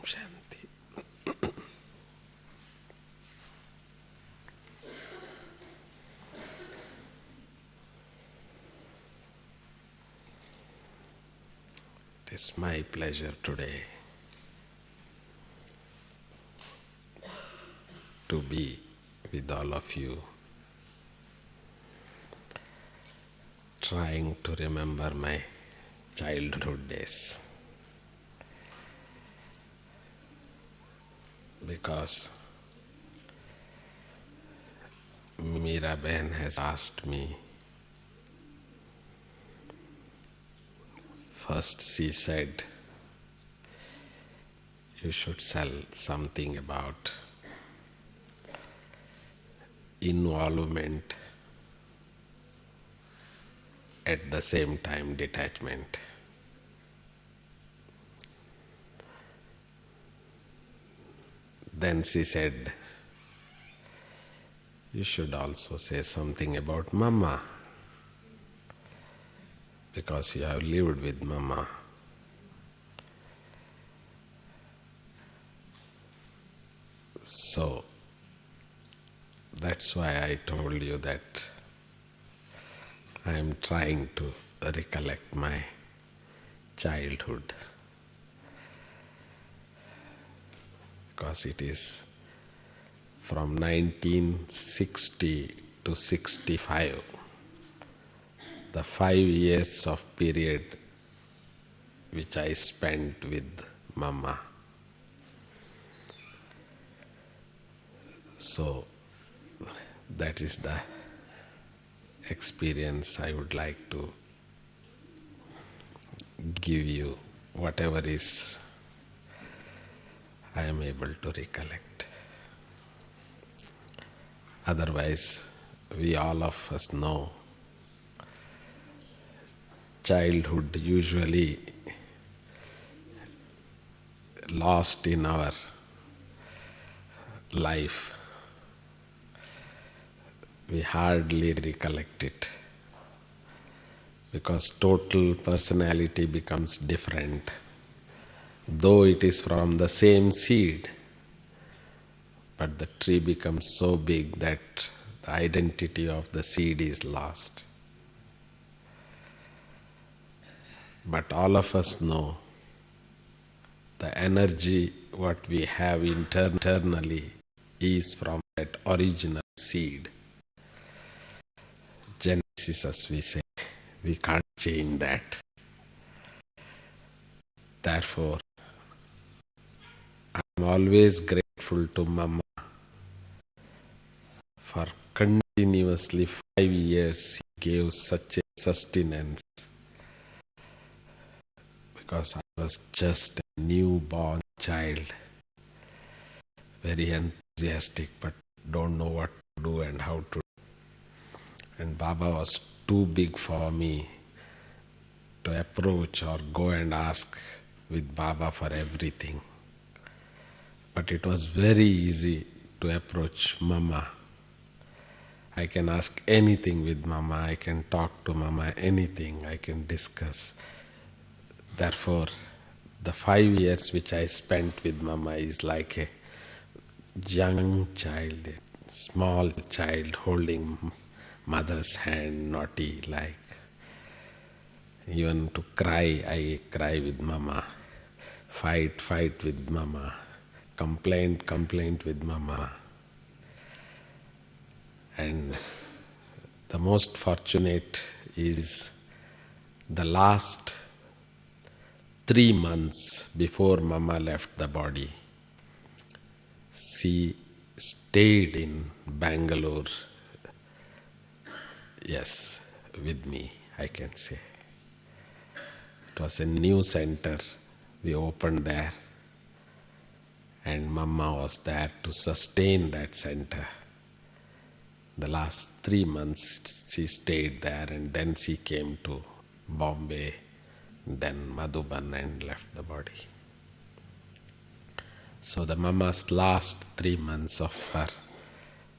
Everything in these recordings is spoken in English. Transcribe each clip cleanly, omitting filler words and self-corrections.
Shanti. It is my pleasure today to be with all of you, trying to remember my childhood days. Because Meera Ben has asked me, first she said, you should tell something about involvement at the same time detachment. Then she said, you should also say something about Mama, because you have lived with Mama. So, that's why I told you that I am trying to recollect my childhood. Because it is from 1960 to 65, the 5 years of period which I spent with Mama. So, that is the experience I would like to give you, whatever is I am able to recollect. Otherwise, we all of us know childhood usually lost in our life. We hardly recollect it because total personality becomes different. Though it is from the same seed, but the tree becomes so big that the identity of the seed is lost. But all of us know the energy what we have internally is from that original seed. Genesis, as we say, we can't change that. Therefore, I am always grateful to Mama for continuously 5 years she gave such a sustenance, because I was just a newborn child, very enthusiastic but don't know what to do and how to do. And Baba was too big for me to approach or go and ask with Baba for everything. But it was very easy to approach Mama. I can ask anything with Mama, I can talk to Mama, anything I can discuss. Therefore, the 5 years which I spent with Mama is like a young child, a small child holding mother's hand, naughty like. Even to cry, I cry with Mama. Fight with Mama. Complaint with Mama. And the most fortunate is the last 3 months before Mama left the body. She stayed in Bangalore, yes, with me, I can say. It was a new center we opened there, and Mama was there to sustain that center. The last 3 months she stayed there, and then she came to Bombay, then Madhuban, and left the body. So the Mama's last 3 months of her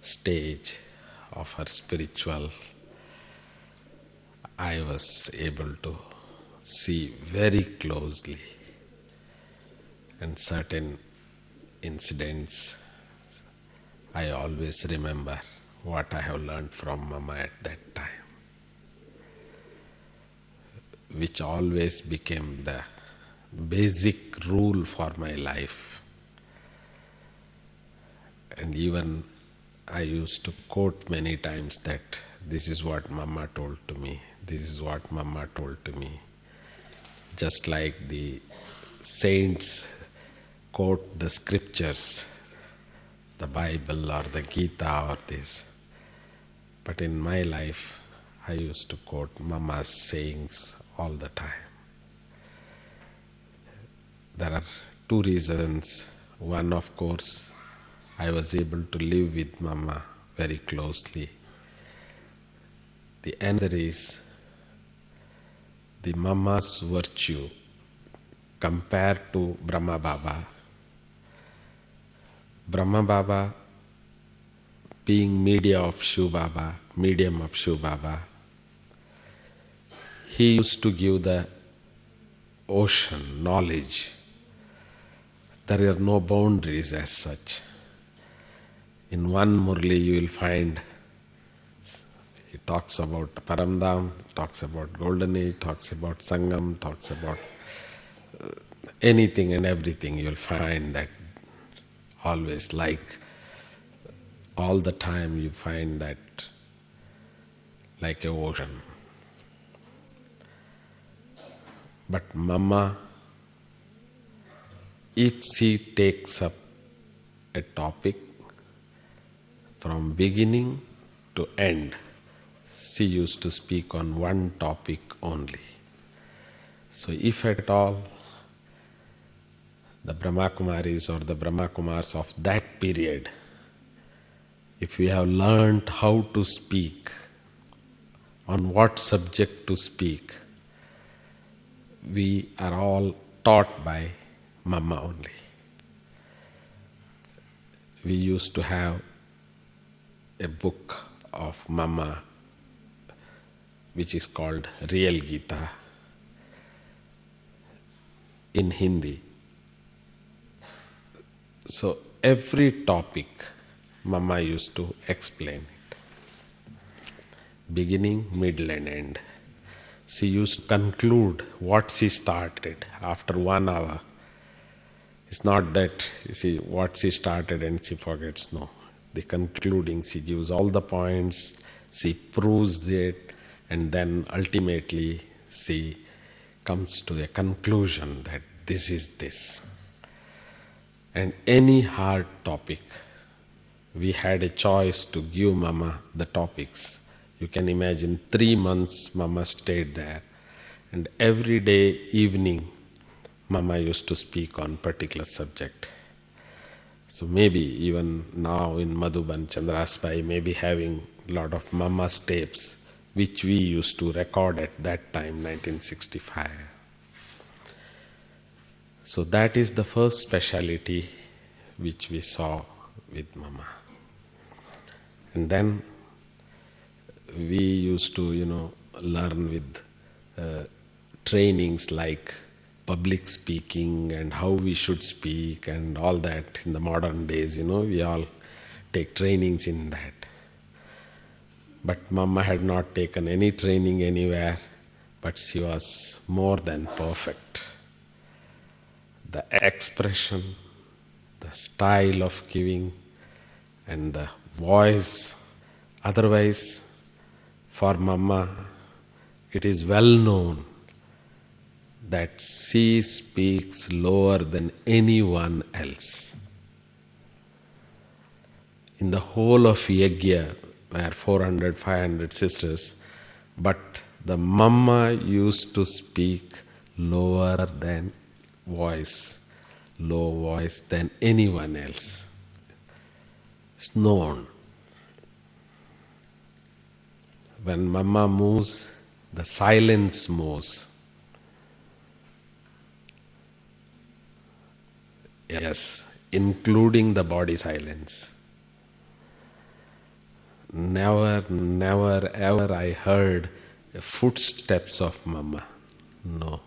stage, of her spiritual, I was able to see very closely. and certain incidents. I always remember what I have learned from Mama at that time, which always became the basic rule for my life. And even I used to quote many times that this is what Mama told to me, this is what Mama told to me. Just like the saints quote the scriptures, the Bible or the Gita or this. But in my life, I used to quote Mama's sayings all the time. There are two reasons. One, of course, I was able to live with Mama very closely. The another is the Mama's virtue compared to Brahma Baba. Brahma Baba being medium of Shiv Baba, he used to give the ocean knowledge. There are no boundaries as such. In one Murli you will find, he talks about Paramdam, talks about Golden Age, talks about Sangam, talks about anything and everything. You will find that always, like all the time you find that like an ocean. But Mama, if she takes up a topic from beginning to end, she used to speak on one topic only. So if at all the Brahma Kumaris or the Brahma Kumars of that period, if we have learnt how to speak, on what subject to speak, we are all taught by Mama only. We used to have a book of Mama which is called Real Gita in Hindi. So every topic Mama used to explain it. Beginning, middle and end. She used to conclude what she started after 1 hour. It's not that, you see, what she started and she forgets, no. The concluding, she gives all the points, she proves it, and then ultimately she comes to a conclusion that this is this. And any hard topic, we had a choice to give Mama the topics. You can imagine 3 months Mama stayed there, and every day evening Mama used to speak on particular subject. So maybe even now in Madhuban, Chandraspai may be having a lot of Mama's tapes, which we used to record at that time, 1965. So that is the first speciality which we saw with Mama. And then we used to, learn with trainings like public speaking and how we should speak and all that in the modern days, we all take trainings in that. But Mama had not taken any training anywhere, but she was more than perfect. The expression, the style of giving and the voice. Otherwise, for Mama, it is well known that she speaks lower than anyone else. In the whole of Yajna, where 400, 500 sisters, but the Mama used to speak lower than low voice than anyone else. It's known. When Mama moves, the silence moves. Yes, including the body silence. Never, ever I heard footsteps of Mama. No.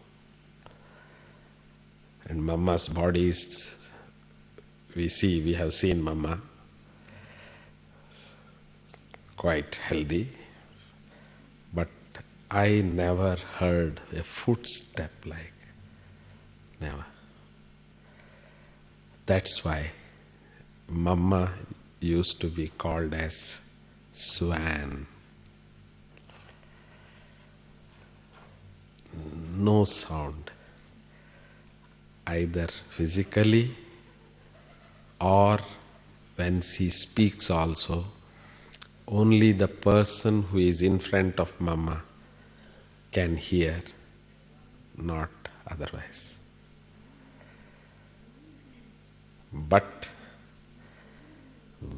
And Mama's body is, we have seen Mama, quite healthy. But I never heard a footstep like, never. That's why Mama used to be called as Swan. No sound, either physically or when she speaks also, only the person who is in front of Mama can hear, not otherwise. But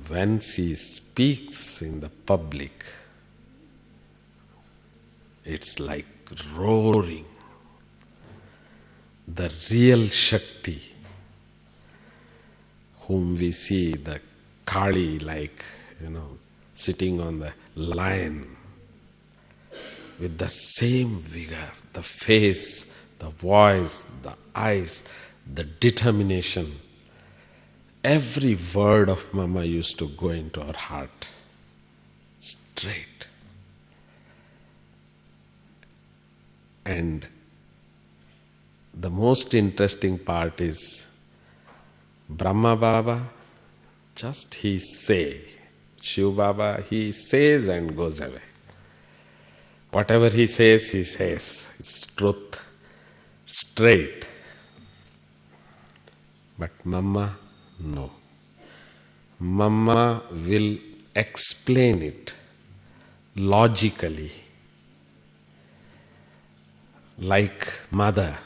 when she speaks in the public, it's like roaring. The real Shakti, whom we see, the Kali, like, sitting on the lion, with the same vigor, the face, the voice, the eyes, the determination. Every word of Mama used to go into our heart, straight. And the most interesting part is, Brahma Baba, just he say, Shiv Baba, he says and goes away. Whatever he says, it's truth, straight. But Mama, no. Mama will explain it logically, like mother.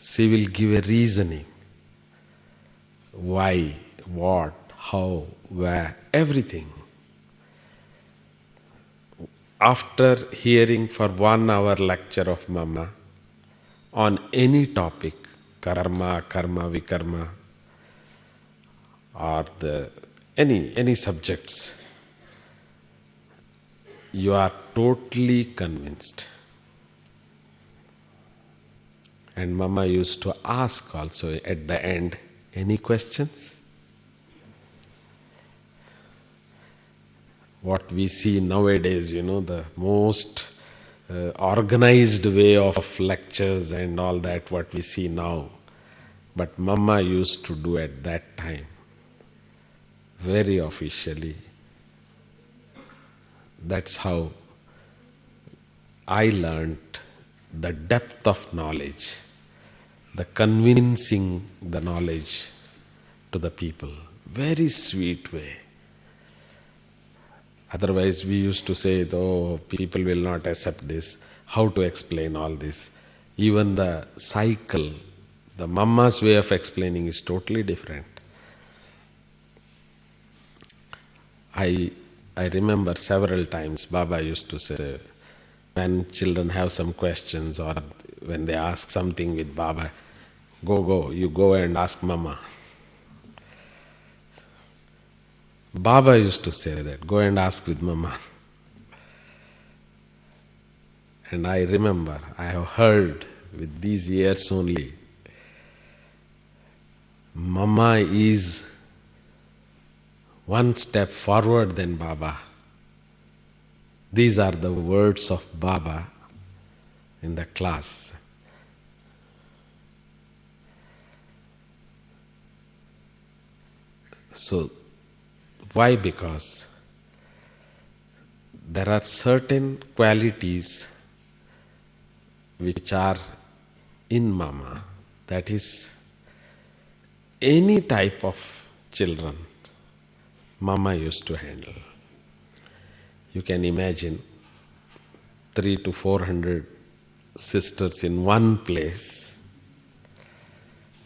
She will give a reasoning. Why, what, how, where, everything. After hearing for 1 hour lecture of Mama on any topic, karma, vikarma, or any subjects, you are totally convinced. And Mama used to ask also at the end, any questions? What we see nowadays, the most organized way of lectures and all that, what we see now. But Mama used to do at that time, very officially. That's how I learnt the depth of knowledge, the convincing the knowledge to the people. Very sweet way. Otherwise we used to say, oh, people will not accept this. How to explain all this? Even the cycle, the Mama's way of explaining is totally different. I remember several times Baba used to say, when children have some questions or when they ask something with Baba, you go and ask Mama. Baba used to say that, go and ask with Mama. And I remember, I have heard with these ears only, Mama is one step forward than Baba. These are the words of Baba in the class. So, why? Because there are certain qualities which are in Mama. That is, any type of children, Mama used to handle. You can imagine 300 to 400 sisters in one place,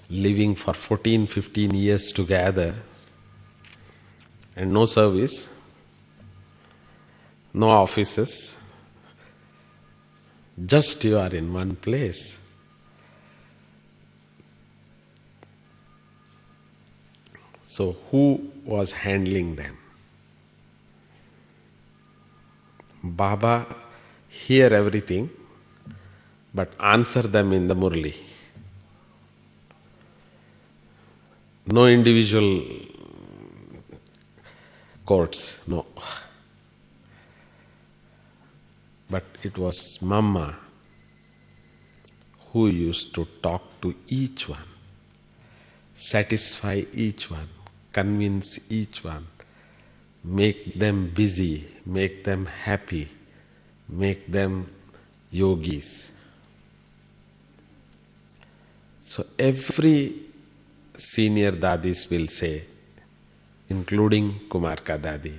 living for 14, 15 years together, and no service, no offices, just you are in one place. So who was handling them? Baba hear everything, but answer them in the Murli. No individual courts, no. But it was Mama who used to talk to each one, satisfy each one, convince each one, make them busy, make them happy, make them yogis. So every senior dadis will say, including Kumarka Dadi,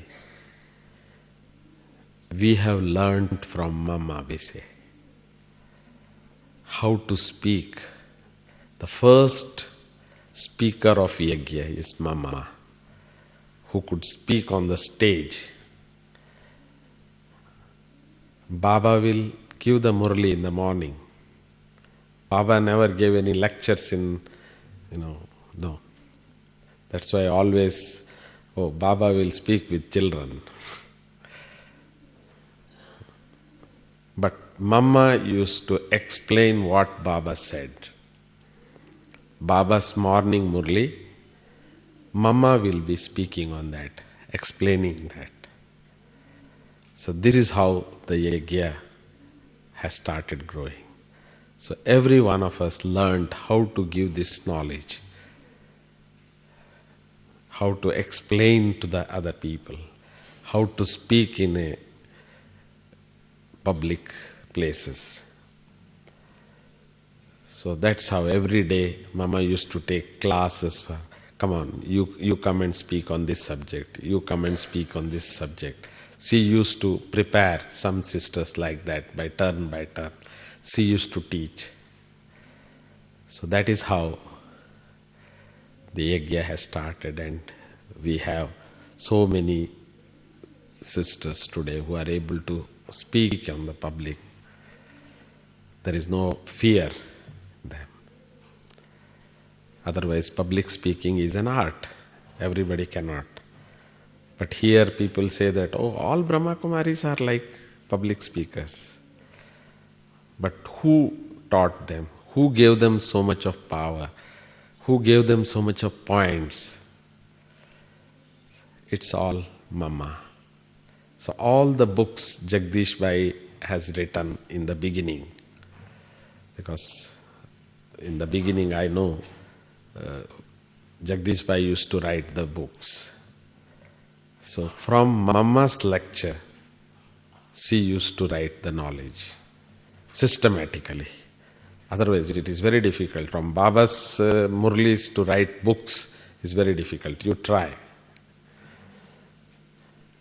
we have learned from Mama, we say, how to speak. The first speaker of Yajna is Mama, who could speak on the stage. Baba will give the Murli in the morning. Baba never gave any lectures in, no. That's why always, Baba will speak with children. But Mama used to explain what Baba said. Baba's morning Murli, Mama will be speaking on that, explaining that. So this is how the Yajna has started growing. So every one of us learned how to give this knowledge, how to explain to the other people, how to speak in a public places. So that's how every day Mama used to take classes for, come on, you come and speak on this subject, you come and speak on this subject. She used to prepare some sisters like that by turn. She used to teach. So that is how the Yajna has started, and we have so many sisters today who are able to speak on the public. There is no fear in them. Otherwise, public speaking is an art. Everybody cannot. But here people say that, all Brahma Kumaris are like public speakers. But who taught them? Who gave them so much of power? Who gave them so much of points? It's all Mama. So all the books Jagdish Bhai has written in the beginning, because in the beginning I know Jagdish Bhai used to write the books. So from Mama's lecture, she used to write the knowledge systematically. Otherwise it is very difficult. From Baba's Murlis to write books is very difficult. You try.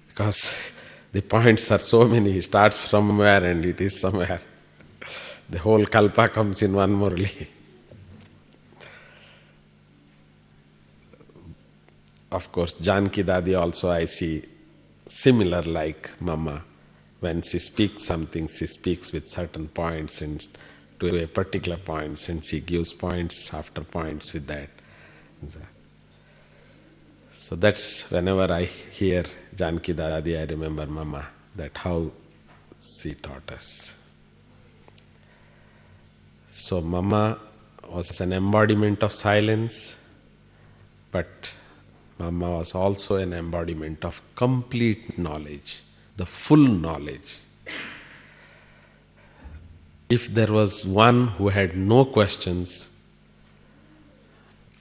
Because the points are so many. He starts from somewhere and it is somewhere. The whole kalpa comes in one Murli. Of course, Janki Dadi also I see similar like Mama. When she speaks something, she speaks with certain points and to a particular points, and she gives points after points with that. So that's whenever I hear Janki Dadi, I remember Mama, that how she taught us. So Mama was an embodiment of silence, but Mama was also an embodiment of complete knowledge, the full knowledge. If there was one who had no questions,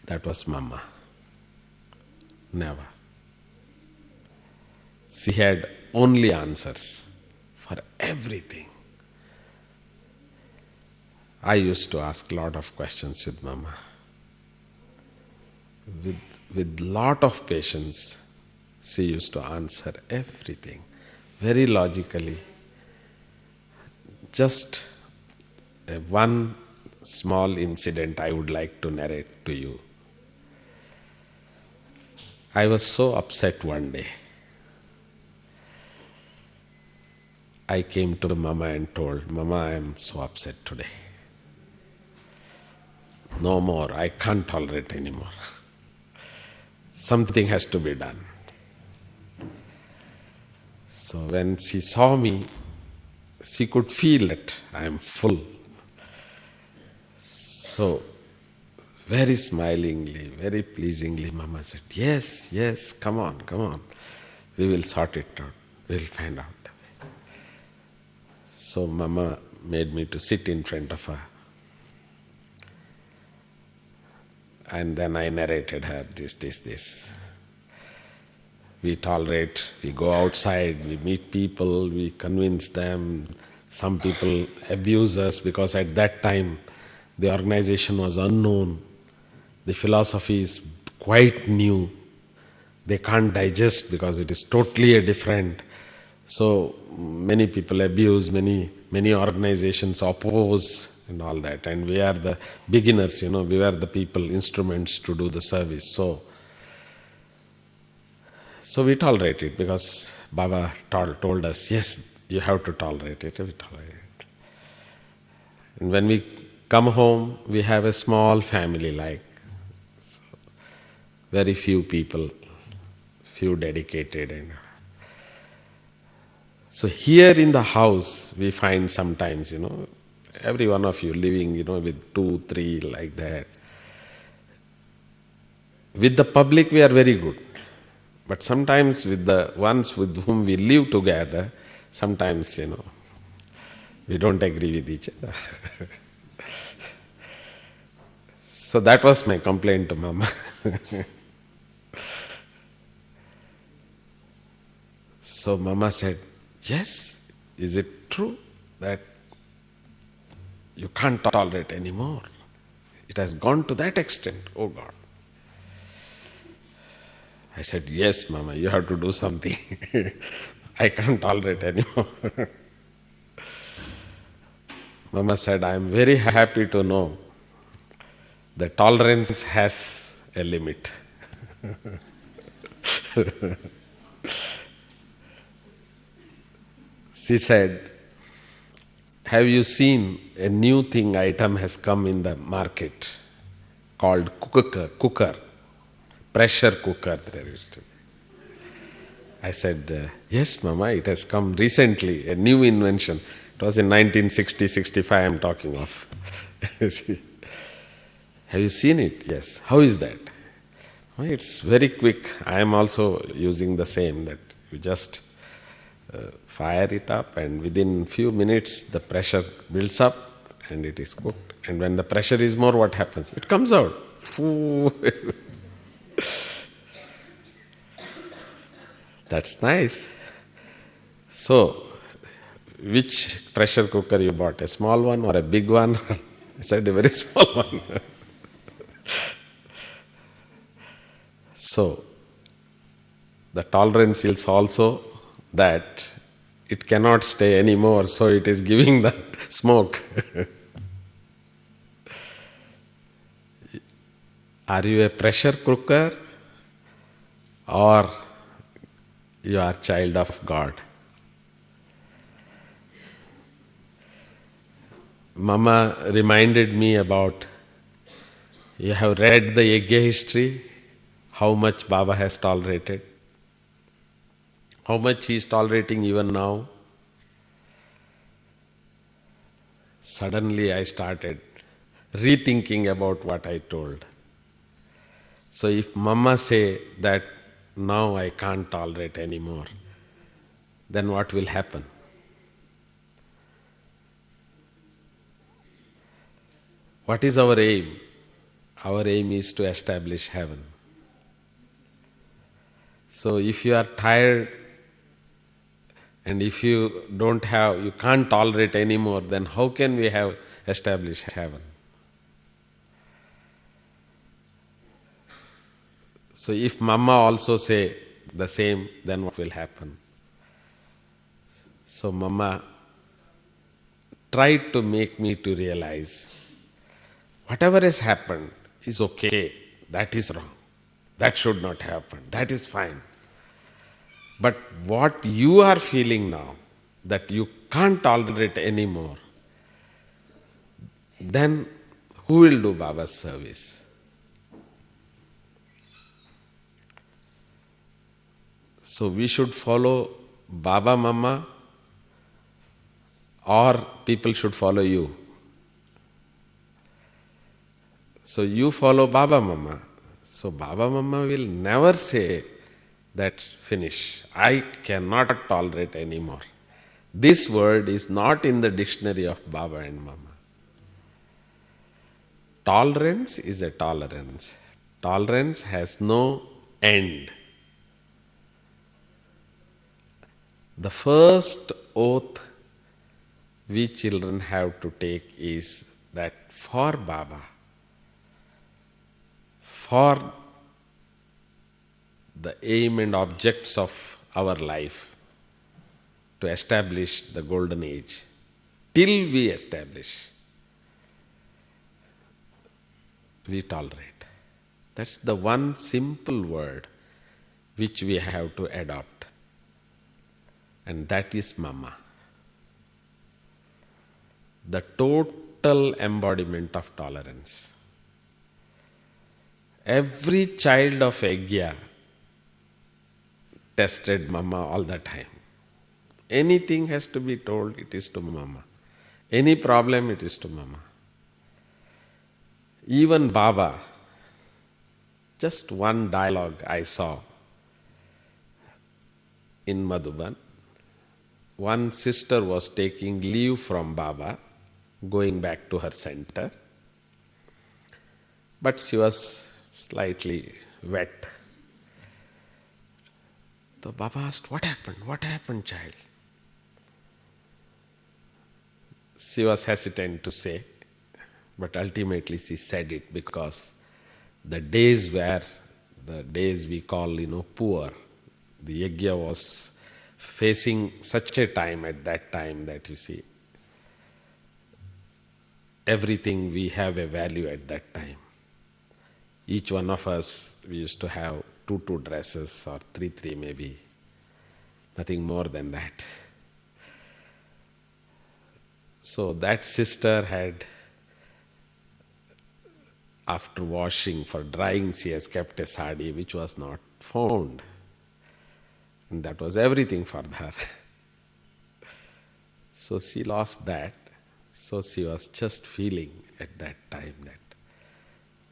that was Mama. Never. She had only answers for everything. I used to ask a lot of questions with Mama. With lot of patience, she used to answer everything very logically. Just one small incident I would like to narrate to you. I was so upset one day. I came to Mama and told, Mama, I am so upset today. No more, I can't tolerate anymore. Something has to be done. So when she saw me, she could feel that I am full. So, very smilingly, very pleasingly, Mama said, yes, yes, come on, come on. We will sort it out. We will find out the way. So Mama made me to sit in front of her. And then I narrated her this. We tolerate, we go outside, we meet people, we convince them. Some people abuse us because at that time the organization was unknown. The philosophy is quite new. They can't digest because it is totally a different. So many people abuse, many organizations oppose and all that. And we are the beginners, we were the people, instruments to do the service. So we tolerate it because Baba told us, yes, you have to tolerate it. We tolerate it. And when we come home, we have a small family so very few people, few dedicated. And so here in the house, we find sometimes, every one of you living, with 2, 3 like that. With the public, we are very good. But sometimes with the ones with whom we live together, sometimes, we don't agree with each other. So that was my complaint to Mama. So Mama said, yes, is it true that you can't tolerate anymore? It has gone to that extent, oh God. I said, yes, Mama, you have to do something. I can't tolerate anymore. Mama said, I am very happy to know that tolerance has a limit. She said, have you seen a new thing item has come in the market called cooker, pressure cooker there used to be. I said, yes, Mama, it has come recently, a new invention. It was in 1960-65 I am talking of. Have you seen it? Yes. How is that? Well, it's very quick. I am also using the same, that you just fire it up and within few minutes the pressure builds up and it is cooked. And when the pressure is more, what happens? It comes out. That's nice. So, which pressure cooker you bought? A small one or a big one? I said a very small one. So, the tolerance is also that it cannot stay anymore, so it is giving the smoke. Are you a pressure cooker or you are child of God? Mama reminded me about, you have read the Yajna history, how much Baba has tolerated, how much he is tolerating even now. Suddenly I started rethinking about what I told. So if Mama say that now I can't tolerate anymore, then what will happen? What is our aim? Our aim is to establish heaven. So if you are tired and if you can't tolerate anymore, then how can we have established heaven? So if Mama also say the same, then what will happen? So Mama tried to make me to realize whatever has happened is okay, that is wrong, that should not happen, that is fine. But what you are feeling now, that you can't tolerate anymore, then who will do Baba's service? So we should follow Baba, Mama, or people should follow you. So you follow Baba Mama. So Baba Mama will never say that finish. I cannot tolerate anymore. This word is not in the dictionary of Baba and Mama. Tolerance is a tolerance. Tolerance has no end. The first oath we children have to take is that for Baba, for the aim and objects of our life, to establish the golden age, till we establish, we tolerate. That's the one simple word which we have to adopt. And that is Mama. The total embodiment of tolerance. Every child of Yajna tested Mama all the time. Anything has to be told, it is to Mama. Any problem, it is to Mama. Even Baba, just one dialogue I saw in Madhuban. One sister was taking leave from Baba, going back to her center, but she was slightly wet. So Baba asked, "What happened? What happened, child?" She was hesitant to say, but ultimately she said it because the days were the days we call, poor. The Yajna was facing such a time at that time that everything we have a value at that time. Each one of us, we used to have two dresses or three maybe, nothing more than that. So that sister had, after washing for drying, she has kept a sari which was not found. And that was everything for her. So she lost that. So she was just feeling at that time that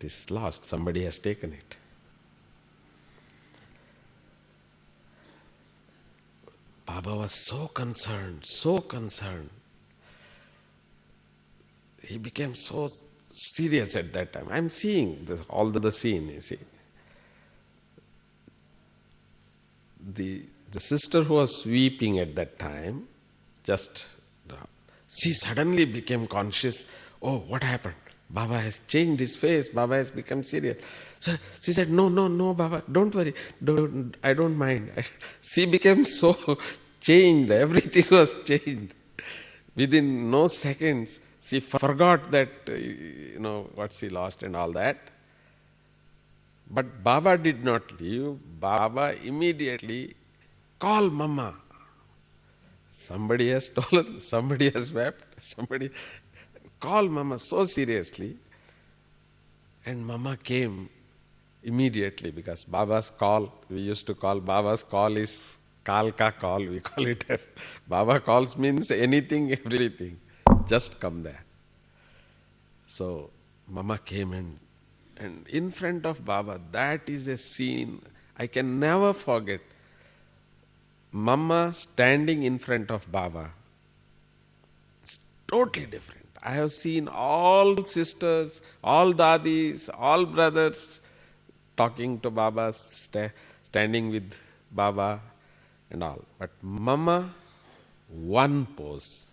it is lost, somebody has taken it. Baba was so concerned, so concerned. He became so serious at that time. I'm seeing all the scene, you see. The sister who was weeping at that time, she suddenly became conscious, oh, what happened? Baba has changed his face, Baba has become serious. So she said, no, Baba, don't worry, I don't mind. She became so changed, everything was changed. Within no seconds, she forgot that, what she lost and all that. But Baba did not leave. Baba immediately called Mama. Somebody has stolen, somebody has wept, somebody called Mama so seriously. And Mama came immediately because Baba's call, we used to call Baba's call is Kal ka call, we call it as Baba calls means anything, everything. Just come there. So Mama came and in front of Baba, that is a scene I can never forget. Mama standing in front of Baba. It's totally different. I have seen all sisters, all dadis, all brothers talking to Baba, standing with Baba and all. But Mama, one pose.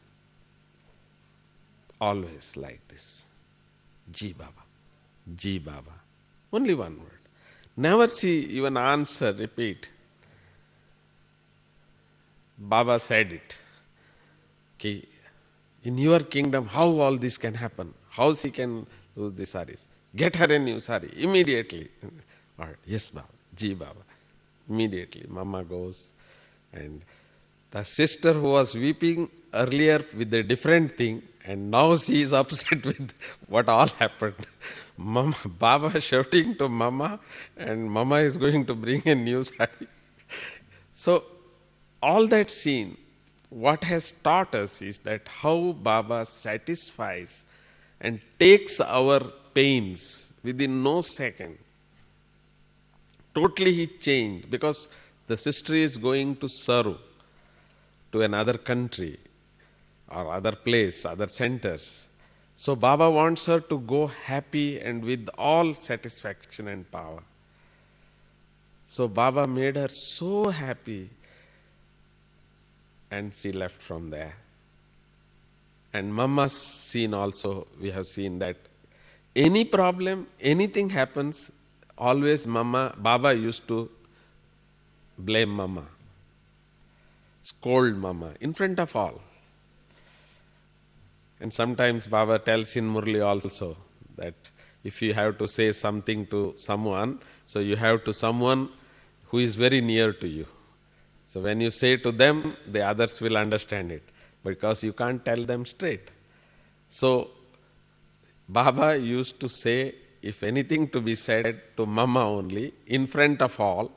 Always like this. Ji Baba. Ji Baba. Only one word. Never see even answer, repeat. Baba said it. Ki, in your kingdom, how all this can happen? How she can lose the saris? Get her a new sari immediately. All right, yes, Baba. Ji Baba. Immediately, Mama goes. And the sister who was weeping earlier with a different thing, and now she is upset with what all happened. Mama, Baba shouting to Mama, and Mama is going to bring a new sari. So, all that scene, what has taught us is that how Baba satisfies and takes our pains within no second. Totally he changed because the sister is going to serve to another country or other place, other centers. So Baba wants her to go happy and with all satisfaction and power. So Baba made her so happy and she left from there. And Mama's scene also, we have seen that any problem, anything happens, always Baba used to blame Mama, scold Mama in front of all. And sometimes Baba tells in Murli also that if you have to say something to someone, so you have to someone who is very near to you. So when you say to them, the others will understand it because you can't tell them straight. So Baba used to say, if anything to be said to Mama only, in front of all,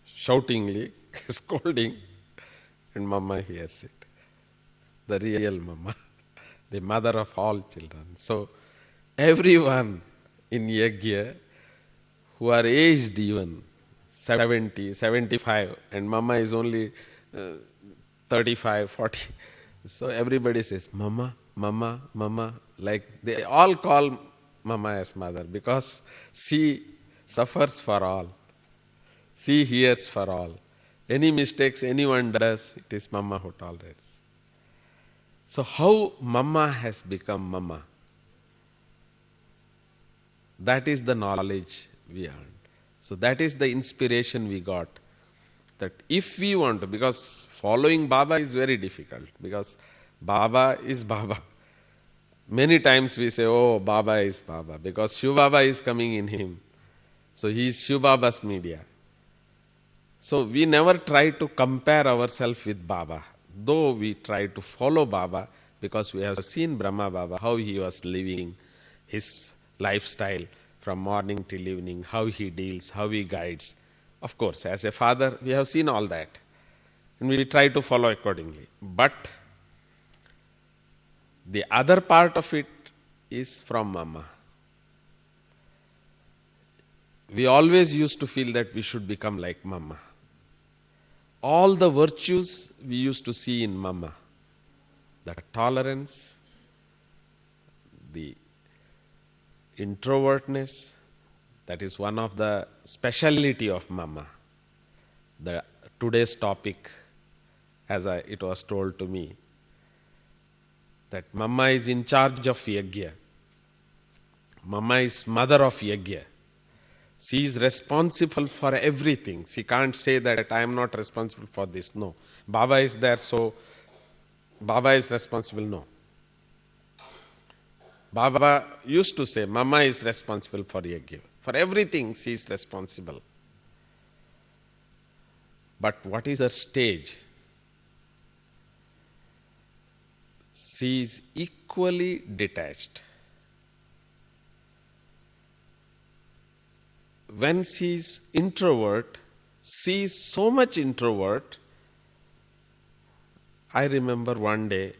shoutingly, scolding, and Mama hears it. The real Mama, the mother of all children. So everyone in Yajna who are aged even 70, 75, and Mama is only 35, 40. So everybody says, Mama, Mama, Mama. Like they all call Mama as mother because she suffers for all. She hears for all. Any mistakes anyone does, it is Mama who tolerates. So how Mama has become Mama? That is the knowledge we earned. So that is the inspiration we got. That if we want to, because following Baba is very difficult, because Baba is Baba. Many times we say, oh, Baba is Baba, because Shiv Baba is coming in him. So he is Shiv Baba's media. So we never try to compare ourselves with Baba, though we try to follow Baba, because we have seen Brahma Baba, how he was living his lifestyle from morning till evening, how he deals, how he guides. Of course, as a father, we have seen all that. And we try to follow accordingly. But the other part of it is from Mama. We always used to feel that we should become like Mama. All the virtues we used to see in Mama. The tolerance, the introvertness, that is one of the speciality of Mama. Today's topic, as it was told to me, that Mama is in charge of Yajna. Mama is mother of Yajna. She is responsible for everything. She can't say that I am not responsible for this. No. Baba is there, so Baba is responsible. No. Baba used to say, Mama is responsible for Yajna. For everything she is responsible. But what is her stage? She is equally detached. When she is introvert, she is so much introvert. I remember one day,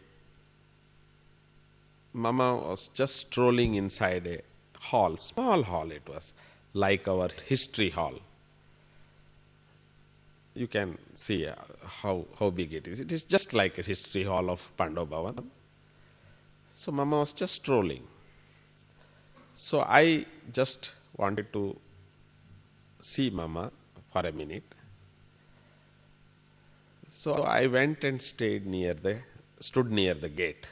Mama was just strolling inside a hall, small hall it was, like our history hall. You can see how big it is. It is just like a history hall of Pandav Bhavan. So Mama was just strolling. So I just wanted to see Mama for a minute. So I went and stood near the gate.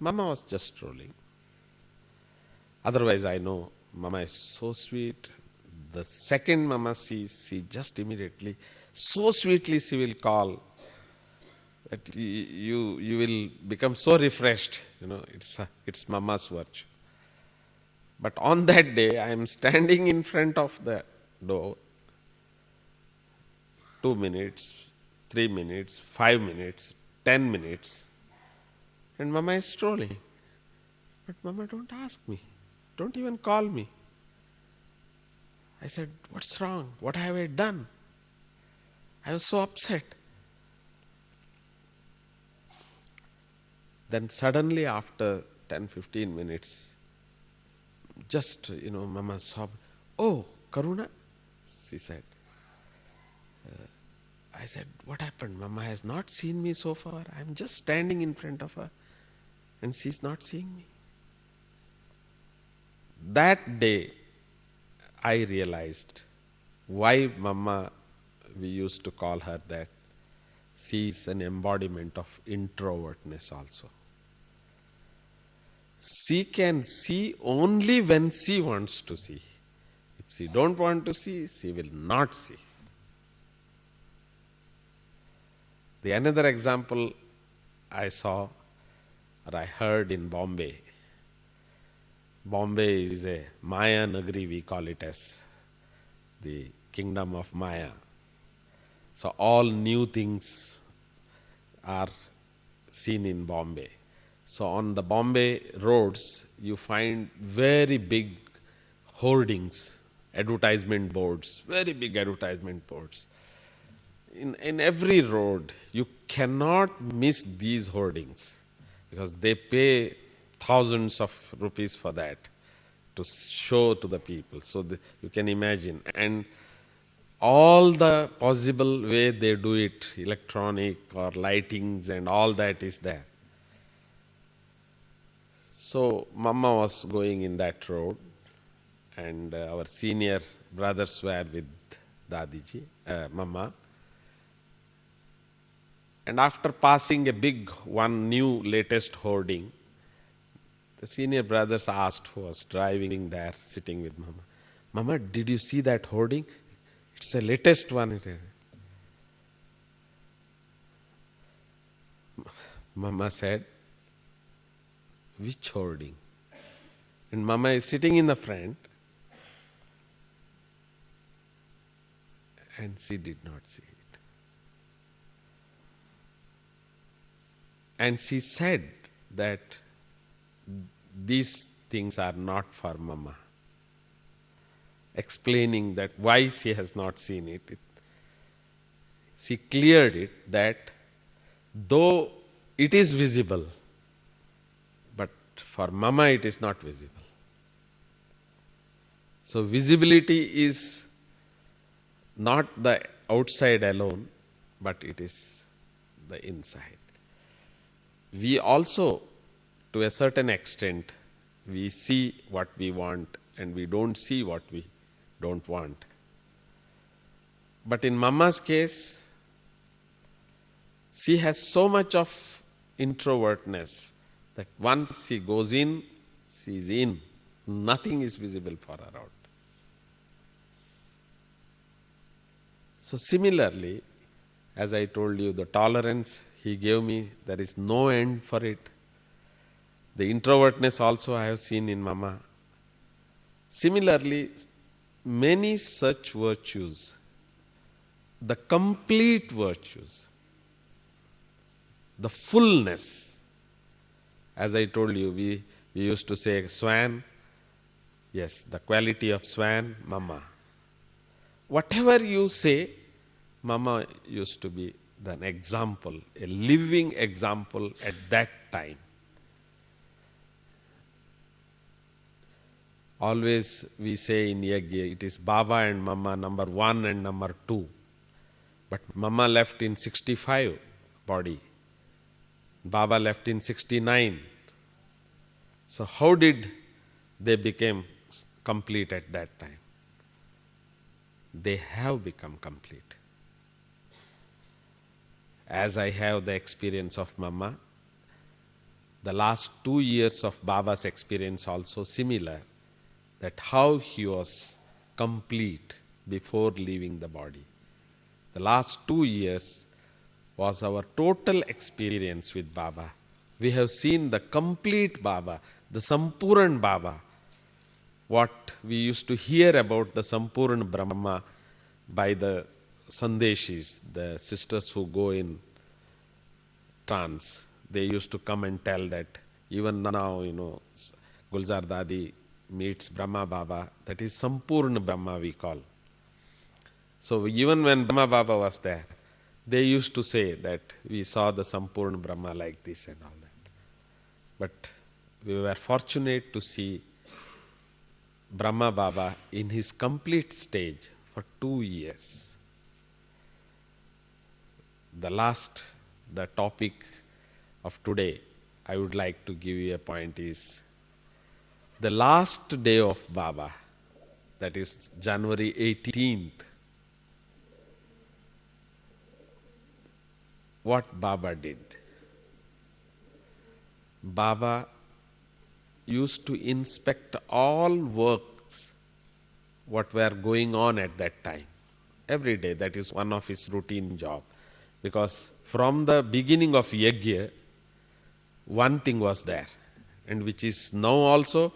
Mama was just strolling. Otherwise I know Mama is so sweet. The second Mama sees, she just immediately, so sweetly she will call that you will become so refreshed. It's Mama's virtue. But on that day, I am standing in front of the door, 2 minutes, 3 minutes, 5 minutes, 10 minutes, and Mama is strolling. But Mama, don't ask me. Don't even call me. I said, what's wrong? What have I done? I was so upset. Then suddenly after 10-15 minutes, Just, Mama sobbed. "Oh, Karuna," she said. I said, "What happened? Mama has not seen me so far. I'm just standing in front of her and she's not seeing me." That day, I realized why Mama, we used to call her that. She is an embodiment of introvertness also. She can see only when she wants to see. If she don't want to see, she will not see. The another example I saw or I heard in Bombay. Bombay is a Maya Nagari, we call it as the kingdom of Maya. So all new things are seen in Bombay. So on the Bombay roads, you find very big hoardings, advertisement boards, very big advertisement boards. In every road, you cannot miss these hoardings because they pay thousands of rupees for that to show to the people. So you can imagine. And all the possible way they do it, electronic or lightings and all that is there. So Mama was going in that road and our senior brothers were with Dadiji, Mama. And after passing a big one new latest hoarding, the senior brothers asked who was driving there, sitting with Mama, "Mama, did you see that hoarding? It's the latest one." Mama said, "Which hoarding?" And Mama is sitting in the front and she did not see it. And she said that these things are not for Mama. Explaining that why she has not seen it. She cleared it that though it is visible, but for Mama it is not visible. So visibility is not the outside alone, but it is the inside. We also, to a certain extent, we see what we want and we don't see what we don't want. But in Mama's case, she has so much of introvertness that once she goes in, she is in. Nothing is visible for her out. So similarly, as I told you, the tolerance he gave me, there is no end for it. The introvertness also I have seen in Mama. Similarly, many such virtues, the complete virtues, the fullness, as I told you, we used to say swan, yes, the quality of swan, Mama. Whatever you say, Mama used to be an example, a living example at that time. Always we say in Yajna, it is Baba and Mama, number 1 and number 2. But Mama left in 65 body. Baba left in 69. So how did they become complete at that time? They have become complete. As I have the experience of Mama, the last 2 years of Baba's experience also similar, that how he was complete before leaving the body. The last 2 years was our total experience with Baba. We have seen the complete Baba, the Sampuran Baba. What we used to hear about the Sampuran Brahma by the Sandeshis, the sisters who go in trance, they used to come and tell that even now, Gulzar Dadi meets Brahma Baba, that is Sampurna Brahma we call. So even when Brahma Baba was there, they used to say that we saw the Sampurna Brahma like this and all that. But we were fortunate to see Brahma Baba in his complete stage for 2 years. The topic of today, I would like to give you a point is the last day of Baba, that is January 18th. What Baba did? Baba used to inspect all works what were going on at that time. Every day, that is one of his routine job. Because from the beginning of Yajna, one thing was there, and which is now also,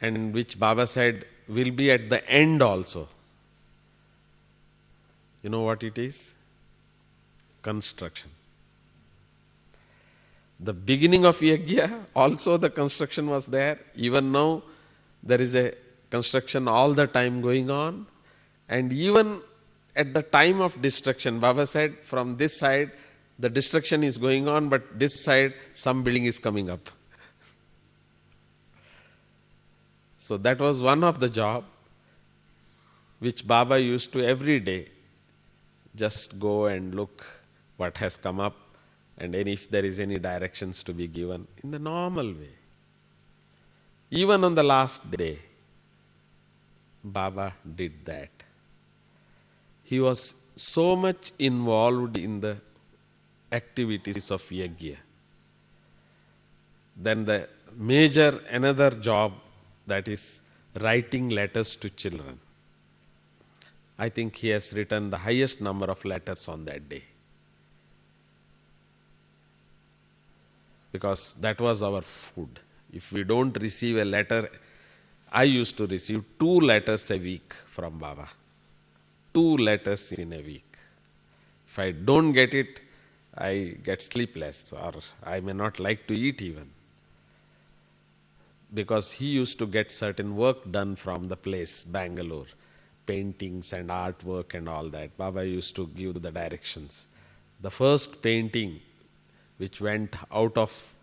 and which Baba said will be at the end also. You know what it is? Construction. The beginning of Yajna, also the construction was there. Even now, there is a construction all the time going on. And even at the time of destruction, Baba said, from this side, the destruction is going on, but this side, some building is coming up. So that was one of the job which Baba used to every day just go and look what has come up, and if there is any directions to be given in the normal way. Even on the last day, Baba did that. He was so much involved in the activities of Yajna. Then the another job, that is writing letters to children. I think he has written the highest number of letters on that day. Because that was our food. If we don't receive a letter, I used to receive 2 letters a week from Baba. 2 letters in a week. If I don't get it, I get sleepless, or I may not like to eat even. Because he used to get certain work done from the place, Bangalore, paintings and artwork and all that. Baba used to give the directions. The first painting which went out of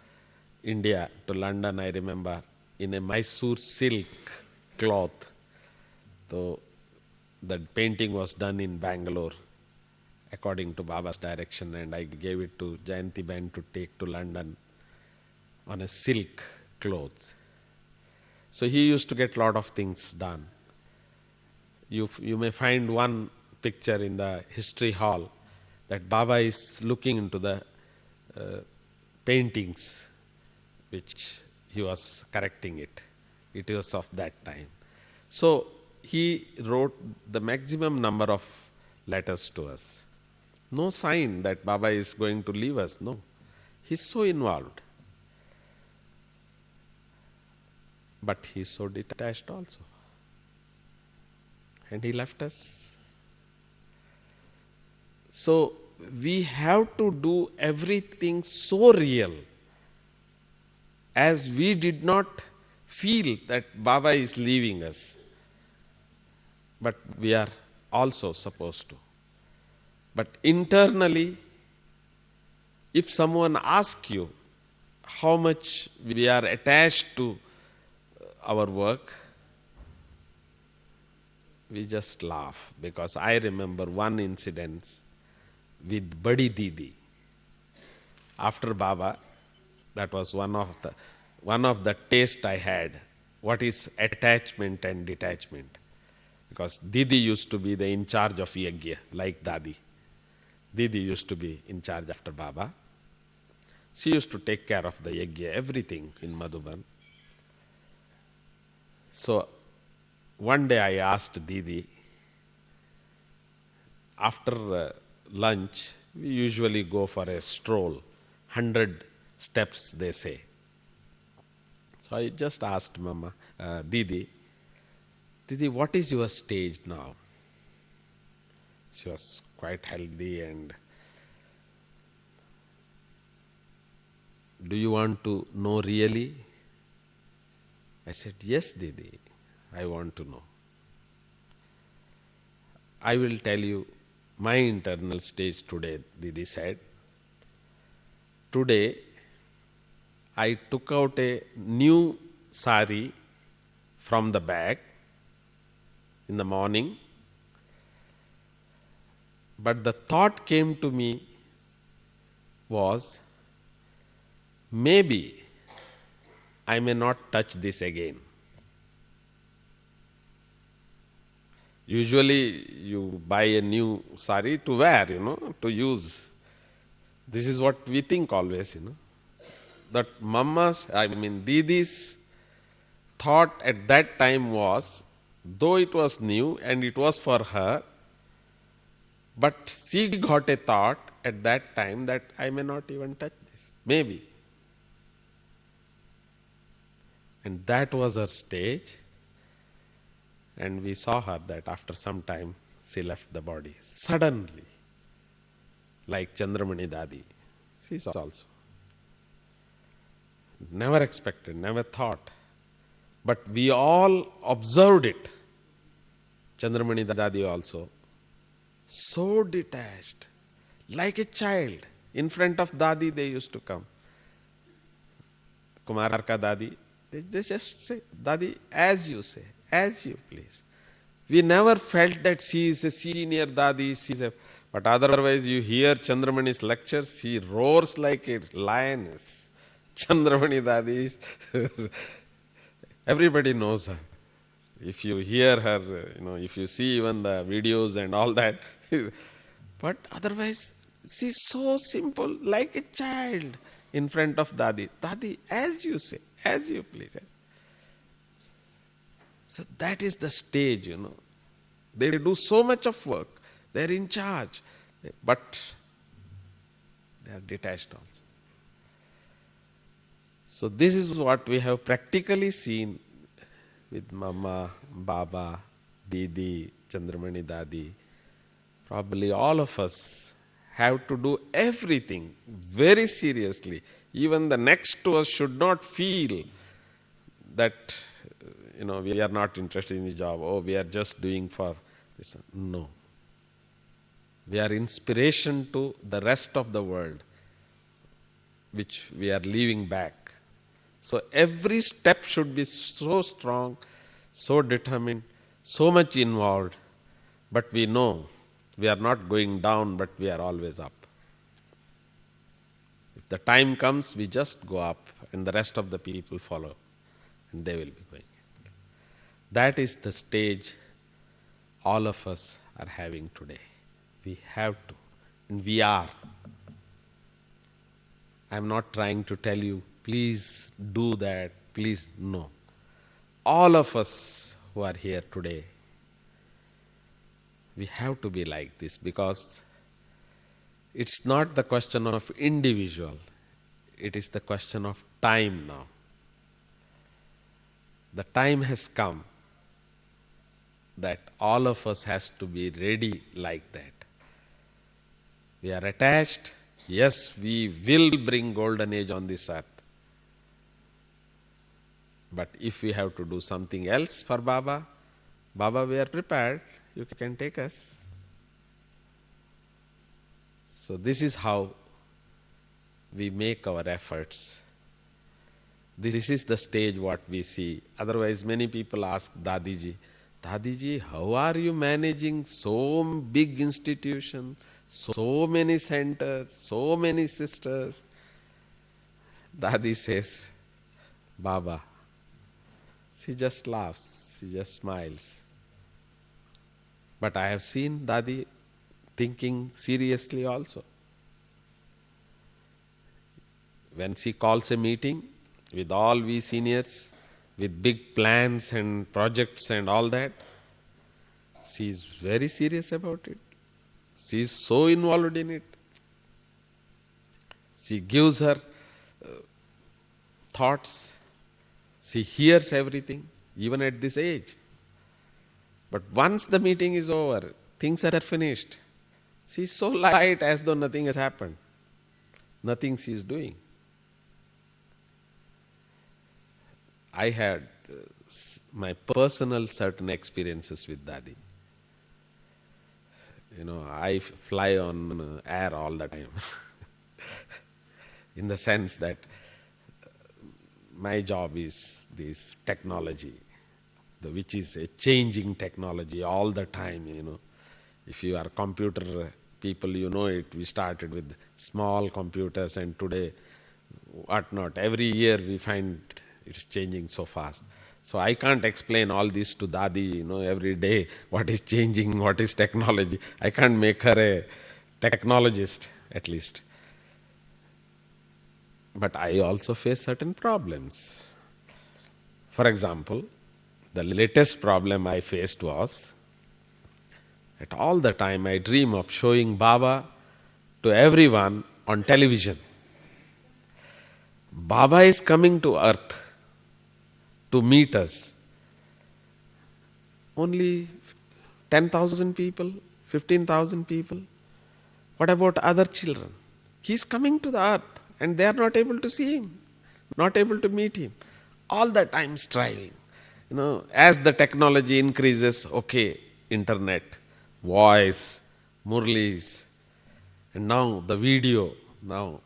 India to London, I remember, in a Mysore silk cloth. So that painting was done in Bangalore according to Baba's direction, and I gave it to Jayanti Ben to take to London on a silk cloth. So he used to get a lot of things done. You may find one picture in the history hall that Baba is looking into the paintings which he was correcting it. It was of that time. So he wrote the maximum number of letters to us. No sign that Baba is going to leave us, no. He's so involved. But he's so detached also. And he left us. So we have to do everything so real, as we did not feel that Baba is leaving us. But we are also supposed to. But internally, if someone asks you how much we are attached to our work, we just laugh. Because I remember one incident with Badi Didi. After Baba, that was one of the taste I had. What is attachment and detachment? Because Didi used to be in charge of Yajna, like Dadi. Didi used to be in charge after Baba. She used to take care of the Yajna, everything in Madhuban. So one day I asked Didi, after lunch, we usually go for a stroll, 100 steps they say. So I just asked Didi, what is your stage now? She was quite healthy, and do you want to know really? I said, yes, Didi, I want to know. I will tell you my internal stage today, Didi said. Today, I took out a new sari from the bag in the morning. But the thought came to me was, maybe I may not touch this again. Usually you buy a new sari to wear, to use. This is what we think always, That Didi's thought at that time was, though it was new and it was for her, but she got a thought at that time that I may not even touch this. Maybe. And that was her stage. And we saw her that after some time she left the body. Suddenly. Like Chandramani Dadi. She saw also. Never expected, never thought. But we all observed it. Chandramani Dadi also. So detached. Like a child. In front of Dadi they used to come. Kumarka Dadi. They just say, Dadi, as you say, as you please. We never felt that she is a senior Dadi. But otherwise you hear Chandramani's lectures, she roars like a lioness. Chandramani Dadi is everybody knows her. If you hear her, if you see even the videos and all that. But otherwise, she's so simple, like a child in front of Dadi. Dadi, as you say, as you please. So that is the stage, They do so much of work. They're in charge. But they are detached also. So this is what we have practically seen with Mama, Baba, Didi, Chandramani Dadi. Probably all of us have to do everything very seriously. Even the next to us should not feel that, we are not interested in the job. Oh, we are just doing for this. No. We are inspiration to the rest of the world, which we are leaving back. So every step should be so strong, so determined, so much involved. But we know we are not going down, but we are always up. If the time comes, we just go up, and the rest of the people follow, and they will be going. That is the stage all of us are having today. We have to, and we are. I am not trying to tell you, please do that, please, no. All of us who are here today, we have to be like this, because it's not the question of individual, it is the question of time now. The time has come that all of us has to be ready like that. We are attached. Yes, we will bring golden age on this earth. But if we have to do something else for Baba, Baba, we are prepared. You can take us. So this is how we make our efforts. This is the stage what we see. Otherwise, many people ask Dadiji, Dadiji, how are you managing so big institution, so many centers, so many sisters? Dadi says, Baba. She just laughs, she just smiles. But I have seen Dadi thinking seriously also. When she calls a meeting with all we seniors, with big plans and projects and all that, she is very serious about it. She is so involved in it. She gives her thoughts. She hears everything, even at this age. But once the meeting is over, things are finished. She is so light as though nothing has happened. Nothing she is doing. I had my personal certain experiences with Dadi. I fly on air all the time. In the sense that my job is this technology. which is a changing technology all the time, If you are computer people, you know it. We started with small computers and today, what not. Every year we find it's changing so fast. So I can't explain all this to Dadi, every day, what is changing, what is technology. I can't make her a technologist, at least. But I also face certain problems. For example, the latest problem I faced was that all the time I dream of showing Baba to everyone on television. Baba is coming to earth to meet us. Only 10,000 people, 15,000 people. What about other children? He's coming to the earth and they are not able to see him, not able to meet him. All the time striving. As the technology increases, okay, internet, voice, murlis, and now the video. Now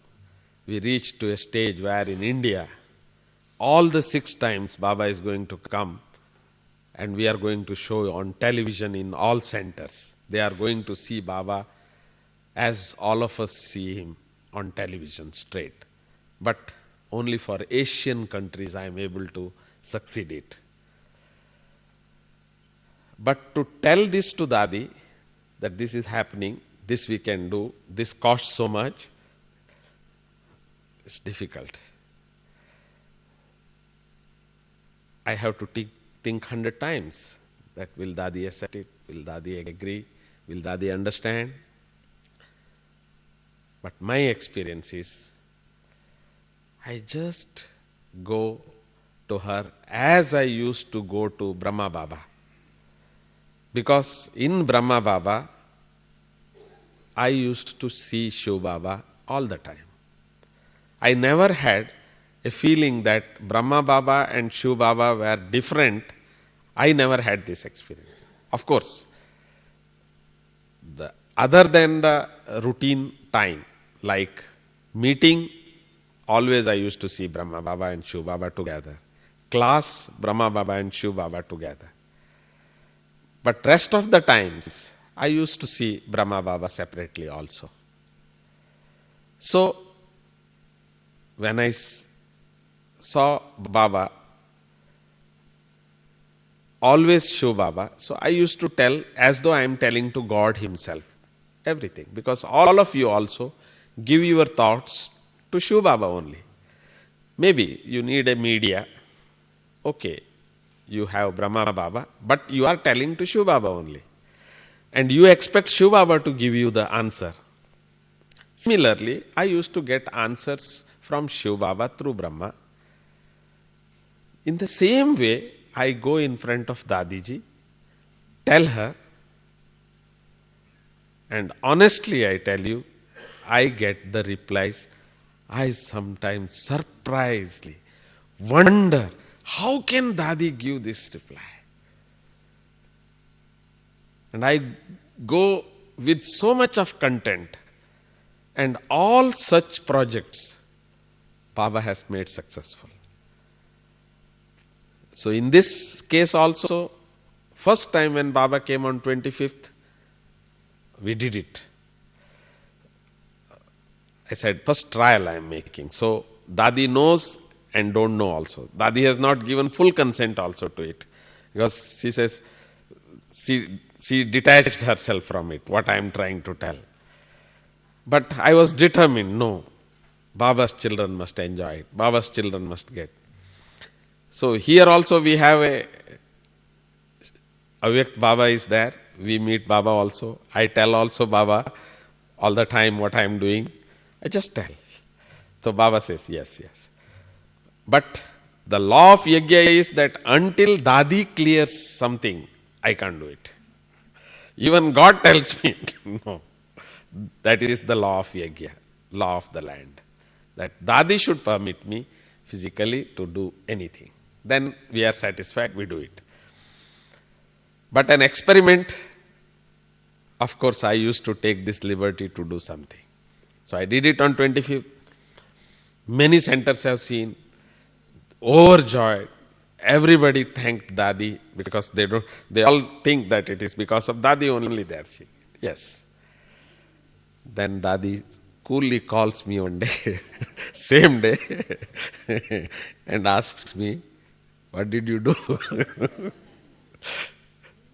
we reach to a stage where in India, all the 6 times Baba is going to come and we are going to show on television in all centers. They are going to see Baba as all of us see him on television straight. But only for Asian countries I am able to succeed it. But to tell this to Dadi, that this is happening, this we can do, this costs so much, it's difficult. I have to think 100 times that will Dadi accept it, will Dadi agree, will Dadi understand. But my experience is, I just go to her as I used to go to Brahma Baba. Because in Brahma Baba, I used to see Shiv Baba all the time. I never had a feeling that Brahma Baba and Shiv Baba were different. I never had this experience. Of course, other than the routine time, like meeting, always I used to see Brahma Baba and Shiv Baba together. Class, Brahma Baba and Shiv Baba together. But rest of the times, I used to see Brahma Baba separately also. So, when I saw Baba, always Shiv Baba, so I used to tell as though I am telling to God himself, everything. Because all of you also give your thoughts to Shiv Baba only. Maybe you need a media, okay, you have Brahma Baba, but you are telling to Shiv Baba only. And you expect Shiv Baba to give you the answer. Similarly, I used to get answers from Shiv Baba through Brahma. In the same way, I go in front of Dadiji, tell her, and honestly I tell you, I get the replies. I sometimes surprisingly wonder, how can Dadi give this reply? And I go with so much of content, and all such projects Baba has made successful. So in this case also, first time when Baba came on 25th, we did it. I said, first trial I am making. So Dadi knows and don't know also. Dadi has not given full consent also to it. Because she says, she detached herself from it, what I am trying to tell. But I was determined, no, Baba's children must enjoy it. Baba's children must get. So here also we have Avyakt Baba is there. We meet Baba also. I tell also Baba all the time what I am doing. I just tell. So Baba says, yes, yes. But the law of Yajna is that until Dadi clears something, I can't do it. Even God tells me, no. That is the law of Yajna, law of the land. That Dadi should permit me physically to do anything. Then we are satisfied, we do it. But an experiment, of course, I used to take this liberty to do something. So I did it on 25th. Many centers have seen, overjoyed. Everybody thanked Dadi because they all think that it is because of Dadi only they are sick. Yes. Then Dadi coolly calls me one day, same day, and asks me, "What did you do?"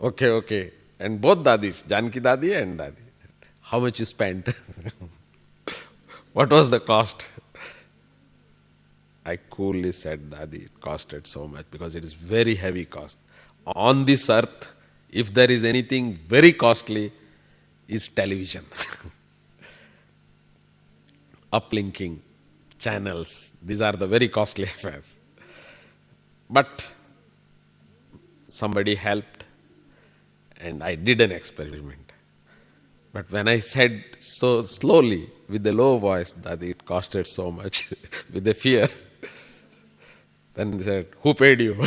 Okay, okay. And both Dadis, Janki Dadi and Dadi. How much you spent? What was the cost? I coolly said, Dadi, it costed so much because it is very heavy cost. On this earth, if there is anything very costly, is television. Uplinking, channels, these are the very costly affairs. But somebody helped and I did an experiment. But when I said so slowly, with a low voice, that it costed so much, with a fear, then they said, "Who paid you?"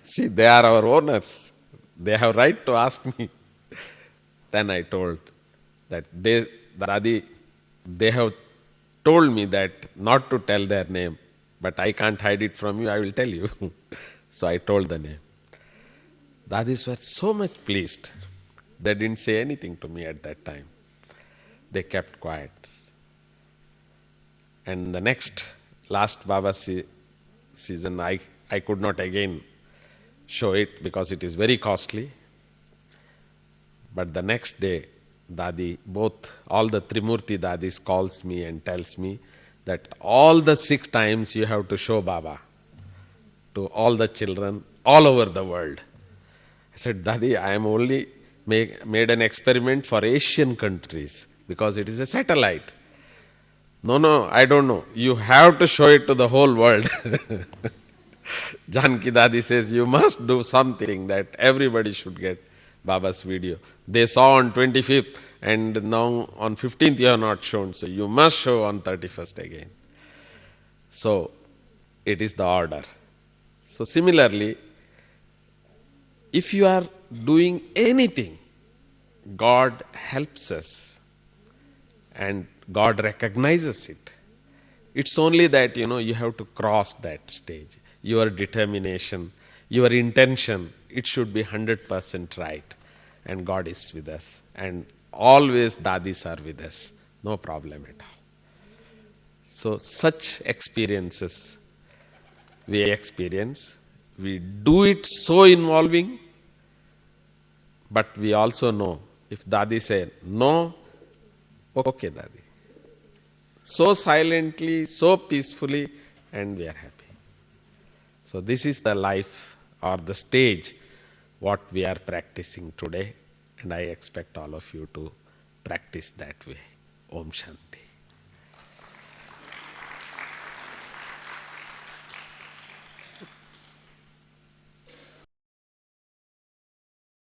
See, they are our owners. They have right to ask me. Then I told that they have told me that not to tell their name, but I can't hide it from you, I will tell you. So I told the name. Dadis were so much pleased. They didn't say anything to me at that time. They kept quiet. And the last Baba season, I could not again show it because it is very costly. But the next day, Dadi, all the Trimurti Dadis calls me and tells me that all the 6 times you have to show Baba to all the children all over the world. I said, Dadi, I am only made an experiment for Asian countries because it is a satellite. No, I don't know. You have to show it to the whole world. Janki Dadi says, you must do something that everybody should get Baba's video. They saw on 25th and now on 15th you have not shown. So you must show on 31st again. So it is the order. So similarly, if you are doing anything, God helps us and God recognizes it. It's only that, you have to cross that stage. Your determination, your intention, it should be 100% right. And God is with us. And always Dadis are with us. No problem at all. So such experiences we experience. We do it so involving, but we also know if Dadi say no, okay Dadi. So silently, so peacefully, and we are happy. So this is the life or the stage what we are practicing today, and I expect all of you to practice that way. Om Shanti.